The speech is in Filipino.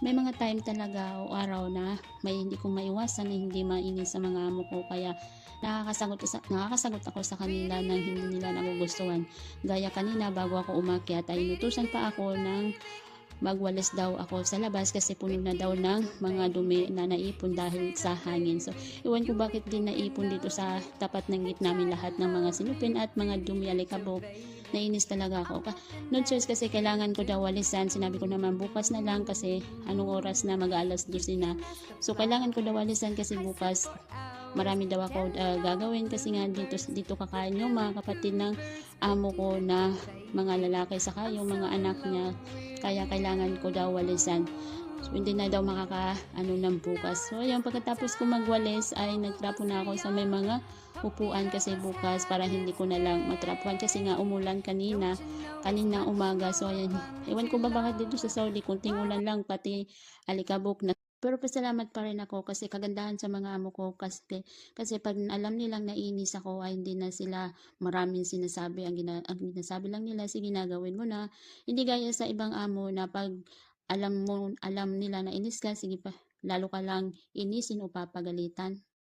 May mga time talaga o araw na may hindi ko maiwasan na hindi mainis sa mga amo ko kaya nakakasagot ako sa kanila ng hindi nila nagugustuhan. Gaya kanina bago ako umakyat ay inutusan pa ako ng magwalis daw ako sa labas kasi puno na daw ng mga dumi na naipon dahil sa hangin. So, iwan ko bakit din naipon dito sa tapat ng gate namin lahat ng mga sinupin at mga dumi alikabok. Nainis talaga ako. No choice kasi kailangan ko daw walisan. Sinabi ko naman bukas na lang kasi anong oras na mag-alas 12 na. So, kailangan ko daw walisan kasi bukas marami daw ako gagawin kasi nga dito kakain yung mga kapatid ng amo ko na mga lalaki saka yung mga anak niya kaya kailangan ko daw walisan. So, hindi na daw ng bukas. So, ayun, pagkatapos ko magwalis ay nagtrapo na ako sa may mga upuan kasi bukas para hindi ko na lang matrapuan kasi nga umulan kanina umaga. So, ayan, ewan ko ba bakit dito sa Saudi, kunting ulan lang, pati alikabok na. Pero pasalamat pa rin ako kasi kagandahan sa mga amo ko kasi pag alam nilang nainis ako ay hindi na sila maraming sinasabi. Ang sinasabi lang nila, sige na gawin mo na. Hindi gaya sa ibang amo na pag alam nila na inis ka, sige pa, lalo ka lang inisin o papagalitan.